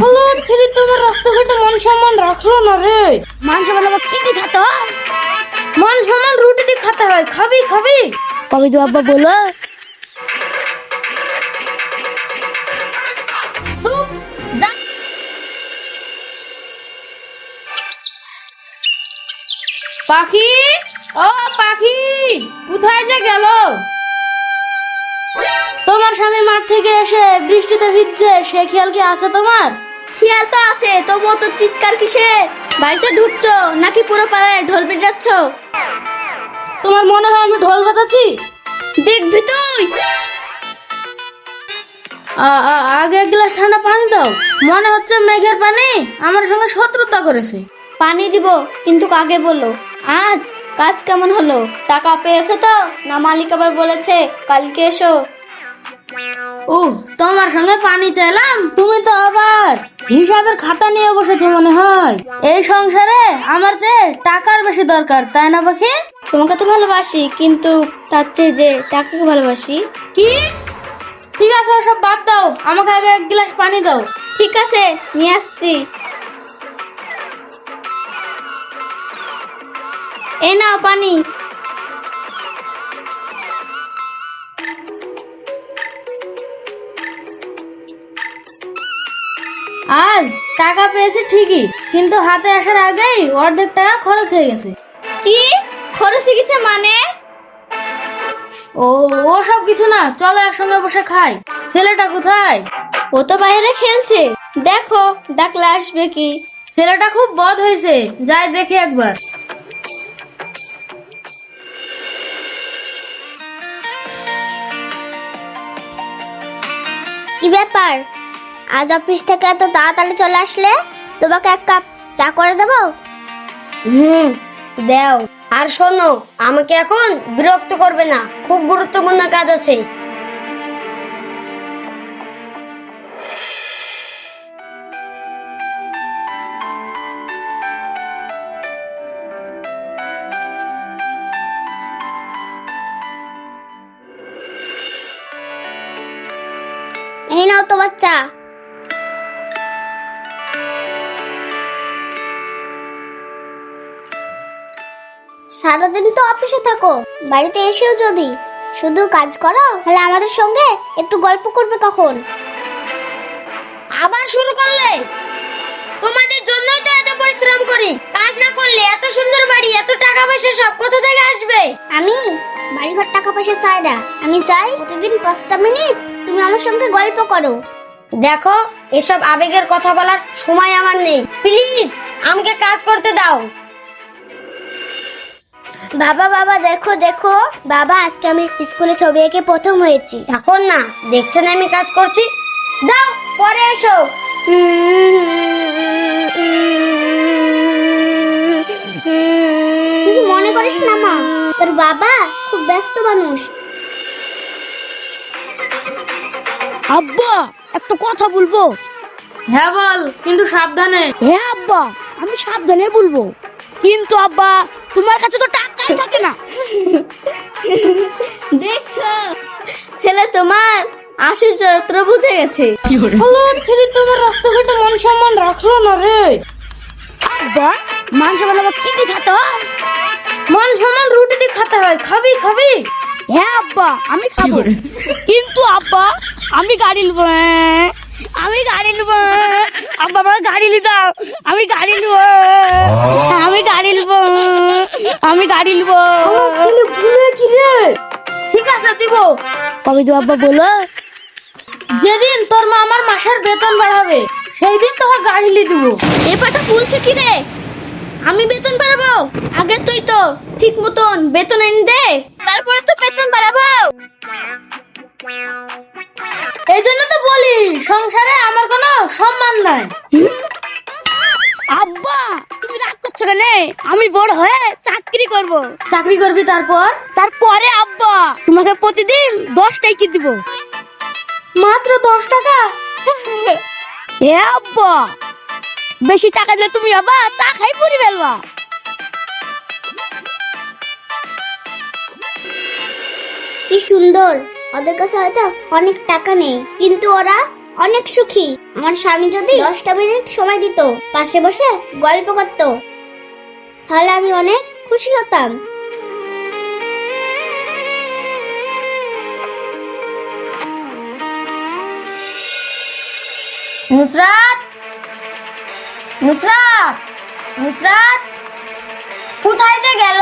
হলো ছেলে তোমার রাস্তাঘাটে মান সম্মান রাখলো না রে। মান সম্মান আবার কি দিয়ে খেতে হয়? মান সম্মান রুটি দিয়ে খেতে হয়। খাবি খাবি? কবে তো আব্বা বলো। চুপ যা। পাখি, ও পাখি, কোথায় যে গেল? তোমার স্বামী মাঠ থেকে এসে বৃষ্টিতে ভিজছে, সে খেয়াল কি আছে তোমার? খেয়াল তো আছে, তবুও তো চিৎকার কিসে? বাড়িতে ঢুকছো নাকি পুরো পাড়ায় ঢোল পিটাচ্ছ? তোমার মনে হয় আমি ঢোল বাজাচ্ছি? দেখবি তুই। আগে এক গ্লাস ঠান্ডা পানি দাও। মনে হচ্ছে মেঘের পানি আমার সঙ্গে শত্রুতা করেছে। পানি দিব, কিন্তু আগে বলো আজ কাজ কেমন হলো? টাকা পেয়েছো তো, না মালিক আবার বলেছে কালকে এসো? তোমার সঙ্গে পানি চাইলাম, তুমি তো আবার হিসাবের খাতা নিয়ে বসেছো মনে হয়। এই সংসারে আমার চেয়ে টাকার বেশি দরকার, তাই না পাখি? তোমাকে তো ভালোবাসি, কিন্তু তার চেয়ে যে টাকাকে ভালোবাসি। কি? ঠিক আছে, সব বাদ দাও, আমাকে আগে এক গ্লাস পানি দাও। ঠিক আছে, নিয়ে আসছি। এই নাও পানি। আজ টাকা পেয়েছি ঠিকই, কিন্তু হাতে আসার আগেই অর্ধেক টাকা খরচ হয়ে গেছে। কি খরচ হয়ে গেছে মানে? ও ও সব কিছু না, চলো একসঙ্গে বসে খাই। ছেলেটা কোথায়? ও তো বাইরে খেলছে, দেখো ডাকলে আসবে কি? ছেলেটা খুব বদ হয়েছে, যাই দেখি একবার। কি ব্যাপার, আজ অফিস থেকে এত তাড়াতাড়ি চলে আসলে? তোমাকে এক কাপ চা করে দেবো? দাও। আর শোনো, আমাকে এখন বিরক্ত করবে না, খুব গুরুত্বপূর্ণ কাজ আছে। এই নাও তোমার চা। সারাদিন তো অফিসে থাকো, বাড়িতে এসেও যদি শুধু কাজ করো, তাহলে আমাদের সঙ্গে একটু গল্প করবে কখন? আবার শুরু করলে? তোমাদের জন্যই তো এত পরিশ্রম করি, কাজ না করলে এত সুন্দর বাড়ি, এত টাকা পয়সা সব কোথা থেকে আসবে? আমি বাড়িঘর টাকা পয়সা চাই না, আমি চাই প্রতিদিন 5টা মিনিট তুমি আমার সঙ্গে গল্প করো। দেখো, এসব আবেগের কথা বলার সময় আমার নেই, প্লিজ আমাকে কাজ করতে দাও। বাবা বাবা দেখো দেখো, বাবা আজকে আমি স্কুলে ছবি এঁকে প্রথম হয়েছি। এখন না, দেখছো না আমি কাজ করছি? দাও, পরে এসো। কিছু মনে করিস না মা, তোর বাবা খুব ব্যস্ত মানুষ। আব্বা একটা কথা বলবো? হ্যাঁ বল, কিন্তু সাবধানে। হ্যাঁ আব্বা, আমি সাবধানে বলবো, কিন্তু আব্বা তোমার কাছে তো টাকাই থাকে না। দেখছো, ছেলে তোমার আশির চরিত্র বুঝে গেছে। হলো ছেলে তোমার রাস্তাঘাটে মান সম্মান রাখলো না রে। আব্বা মান সম্মান আবার কি দিয়ে খেতে হয়? মান সম্মান রুটি দিয়ে খেতে হয়। খাবি খাবি? হ্যাঁ আব্বা, আমি খাবো, কিন্তু আব্বা আমি গাড়ি নেবো। আমি গাড়ি নেবো আব্বা, আমার গাড়ি নিতাম। আমি গাড়ি নেবো, আমি গাড়ি নেবো, আমি গাড়ি নেবো। ছেলে ভুলে কি রে? ঠিক আছে দিব। কবে তো আব্বা বলো? যেদিন তোর মা আমার মাসের বেতন বাড়াবে, সেই দিন তোকে গাড়ি নিয়ে দিব। এপাটা বলছে কি রে? আমি বেতন বাড়াবো? আগে তুই তো ঠিক মতন বেতন এনে দে, তারপরে তো বেতন বাড়াবো। এই জন্য তো বলি, সংসারে আমার কোনো সম্মান নাই। আব্বা তুমি রাগ করছো কেন? আমি বড় হয়ে চাকরি করব। চাকরি করবি তারপর? তারপরে আব্বা তোমাকে প্রতিদিন 10 টাকা দিব। মাত্র 10 টাকা? এ আব্বা, বেশি টাকা দিলে তুমি আবার চা খাই পড়ি ফেলবা। কি সুন্দর, ওদের কাছে হয়তো অনেক টাকা নেই, কিন্তু ওরা অনেক সুখী। আমার স্বামী যদি 10টা মিনিট সময় দিত, পাশে বসে গল্প করত, তাহলে আমি অনেক খুশি হতাম। নুসরাত, নুসরাত, নুসরাত, কোথায় যে গেল?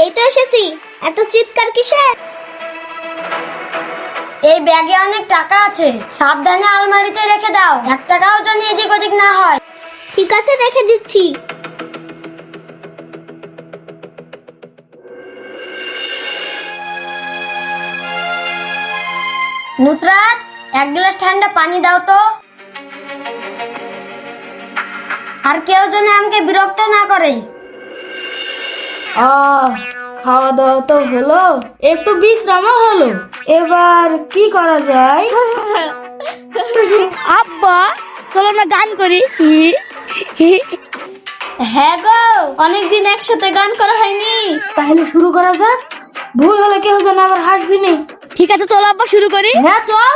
এই তো এসেছি। এত চিৎকার কিসের? এই ব্যাগে অনেক টাকা আছে, সাবধানে আলমারিতে রেখে দাও, 1 টাকাও যেন এদিক ওদিক না হয়। ঠিক আছে, রেখে দিচ্ছি। নুসরাত, 1 গ্লাস ঠান্ডা পানি দাও তো। আর কেউ যেন আমাকে বিরক্ত না করে। খাওয়া দাওয়া তো হলো, একটু বিশ্রামও হলো, এবার কি করা যায়? আব্বা চলো না গান করি। হ্যাঁ গো, অনেকদিন একসাথে গান করা হয়নি, তাহলে শুরু করা যাক। ভুল হলে কেউ যেন আবার হাসবি না। ঠিক আছে চলো আব্বা শুরু করি। হ্যাঁ চল।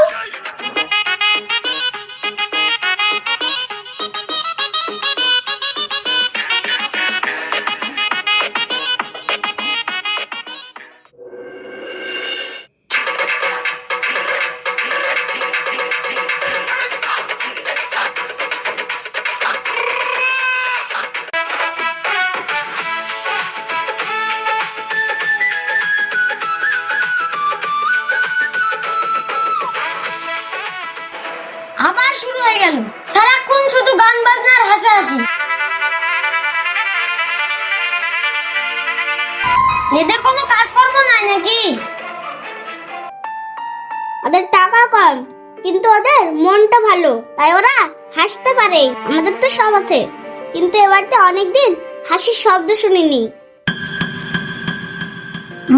আবার শুরু হয়ে গেল, সারাক্ষণ শুধু গান বাজনা আর হাসাহাসি। এদের কোনো কাজকর্ম নাই নাকি? ওদের টাকা কম, কিন্তু ওদের মনটা ভালো, তাই ওরা হাসতে পারে। আমাদের তো সব আছে, কিন্তু এবারতে অনেকদিন হাসির শব্দ শুনিনি।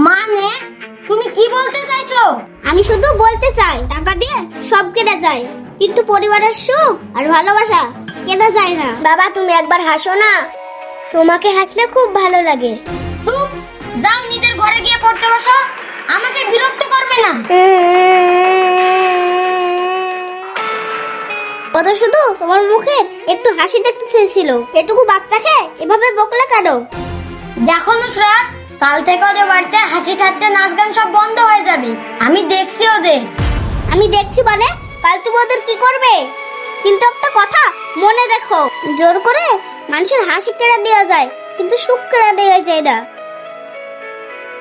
মানে তুমি কি বলতে চাইছো? আমি শুধু বলতে চাই, টাকা দিয়ে সব কেনা যায়, কিন্তু পরিবারের সুখ আর ভালোবাসা কেনা যায় না। বাবা, তুমি একবার হাসো না, তোমাকে হাসলে খুব ভালো লাগে। চুপ, যাও নিজের ঘরে গিয়ে পড়তে বসো, আমাকে বিরক্ত করবে না। ও তো শুধু তোমার মুখে একটু হাসি দেখতে চেয়েছিল, এটুকু বাচ্চাকে এভাবে বকলে কেন? দেখো নুসরাত, কাল থেকে ওদের বাড়িতে হাসি ঠাট্টা নাচ গান সব বন্ধ হয়ে যাবে। আমি দেখছি ওদের। আমি দেখছি মানে? কাল তুমি ওদের কি করবে? কিন্তু একটা কথা মনে রেখো, জোর করে মানুষের হাসি কেড়ে দেওয়া যায়, কিন্তু সুখ কেড়ে দেওয়া যায় না।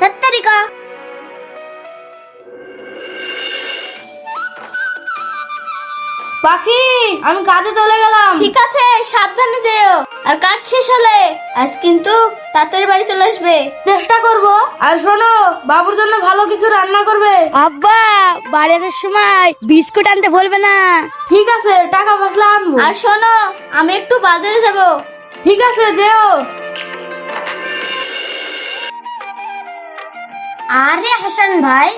ধাত্তারিকা। পাখি, আমি কাজে চলে গেলাম। ঠিক আছে, সাবধানে যেও, আর কাজ শেষ হলে আজ কিন্তু তাড়াতাড়ি বাড়ি চলে আসবে। চেষ্টা করব। আর শোনো, বাবুর জন্য ভালো কিছু রান্না করবে। আব্বা বাড়ি আসার সময় বিস্কুট আনতে বলবে না। ঠিক আছে, টাকা পয়সা আনবো। আর শোনো, আমি একটু বাজারে যাব। ঠিক আছে, যেও। আরে হাসান ভাই,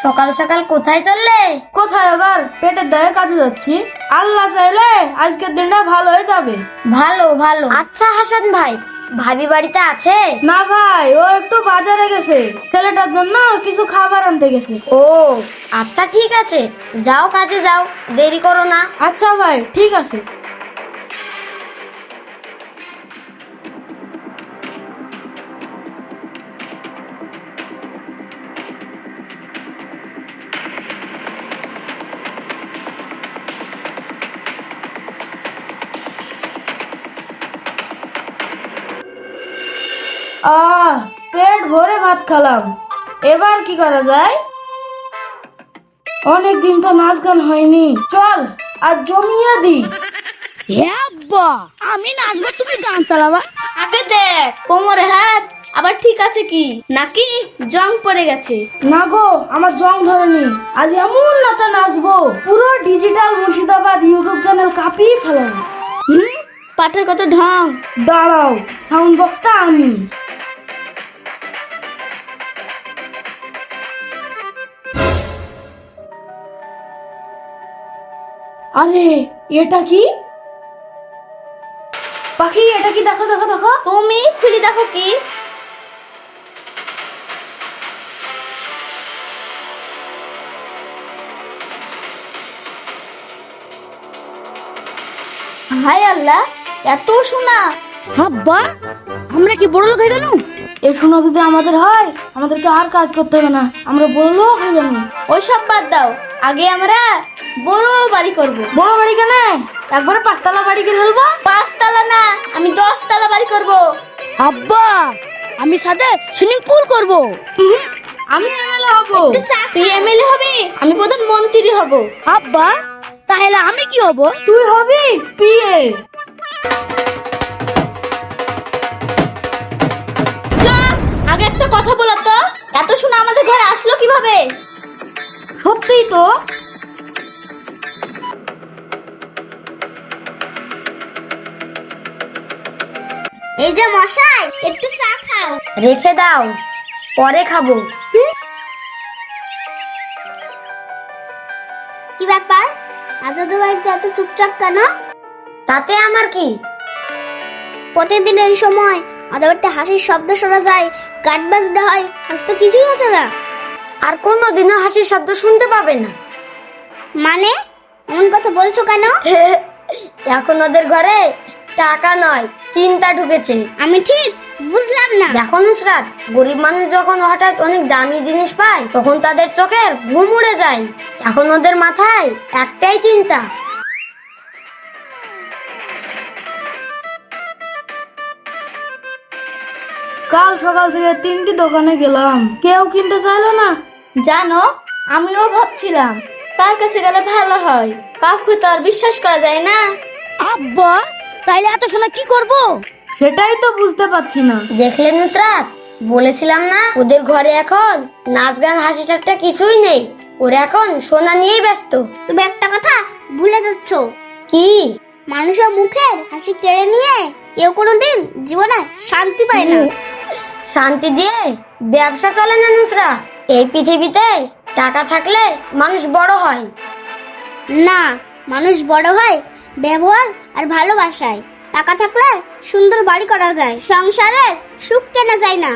সকাল সকাল কোথায় চললে? কোথায় আবার, পেটের দায়ে কাজে যাচ্ছি। আল্লাহ চাইলে আজকের দিনটা ভালো হয়ে যাবে। ভালো ভালো। আচ্ছা হাসান ভাই, ভাবি বাড়িতে আছে? না ভাই, ও একটু বাজারে গেছে, ছেলেটার জন্য কিছু খাবার আনতে গেছে। ও আচ্ছা, ঠিক আছে, যাও কাজে যাও, দেরি করো না। আচ্ছা ভাই, ঠিক আছে। পেট ভরে ভাত খেলাম, এবার কি করা যায়? অনেকদিন তো নাচ গান হয়নি, চল আজ জমিয়ে দি। আব্বা আমি নাচবো, তুমি গান চালাবা। আগে দেখ কোমরে হাত আবার ঠিক আছে কি, নাকি জং পড়ে গেছে? না গো, আমার জং ধরেনি। আজ এমন নাচা নাচবো, পুরো ডিজিটাল মুর্শিদাবাদ ইউটিউব চ্যানেল কাঁপিয়ে ফেলাম। পাটার কত ঢং। দাঁড়াও, সাউন্ড বক্সটা আনি। আরে এটা কি? পাখি, এটা কি? দেখো দেখো দেখো। তুমি খুলি দেখো কি। হাই আল্লাহ, এত সোনা! আব্বা আমরা কি বড় লোক হয়ে গেল? এই সোনা যদি আমাদের হয়, আমাদেরকে আর কাজ করতে হবে না, আমরা বড় লোক হয়ে যাবো। ওই সব বাদ দাও, আগে আমরা বড় বাড়ি করব। বড় বাড়ি কেন? একবারে 5 তলা বাড়ি কিনে ফেলবো। 5 তলা না, আমি 10 তলা বাড়ি করব। আব্বা আমি সাথে সুইমিং পুল করব। আমি এমএলএ হব। তুই এমএলএ হবি, আমি প্রধানমন্ত্রী হব। আব্বা তাহলে আমি কি হব? তুই হবি পিএ। আগে একটা কথা বলো তো, এত সোনা আমাদের ঘরে আসলো কিভাবে? সত্যিই তো। এই যে মশাই, একটু চা খাও। রেখে দাও, পরে খাবো। কি ব্যাপার, আজ ওদের বাড়িতে এত চুপচাপ কেন? তাতে আমার কি? প্রতিদিন এই সময় ওদের বাড়িতে হাসির শব্দ শোনা যায়, গান বাজনা হয়, আজ তো কিছুই হচ্ছে না। আর কোনোদিনও হাসির শব্দ শুনতে পাবে না। মানে এমন কথা বলছো কেন? এখন ওদের ঘরে টাকা নয়, চিন্তা ঢুকেছে। আমি ঠিক বুঝলাম না। দেখো নুসরাত, গরিব মানুষ যখন হঠাৎ অনেক দামি জিনিস পায়, তখন তাদের চোখের ঘুম উড়ে যায়। এখন ওদের মাথায় একটাই চিন্তা। কাল সকাল থেকে 3টি দোকানে গেলাম, কেউ কিনতে চাইলো না। জানো, আমিও ভাবছিলাম কার কাছে গেলে ভালো হয়, কাউকে তো আর বিশ্বাস করা যায় না। আব্বা তাইলে এত সোনা কি করব? সেটাই তো বুঝতে পারছি না। দেখলে নুসরাত, বলেছিলাম না ওদের ঘরে এখন নাচ গান হাসি ঠাট্টা কিছুই নেই। ওরা এখন সোনা নিয়েই ব্যস্ত। তুমি একটা কথা ভুলে যাচ্ছ। কি? মানুষের মুখের হাসি কেড়ে নিয়ে কেউ কোনোদিন জীবনে শান্তি পায় না। শান্তি দিয়ে ব্যবসা চলে না নুসরাত। এই পৃথিবীতে টাকা থাকলে মানুষ বড় হয় না, মানুষ বড় হয় ব্যবহার আর ভালোবাসায়। টাকা থাকলে সুন্দর বাড়ি করা যায়, সংসারের সুখ কেনা যায় না।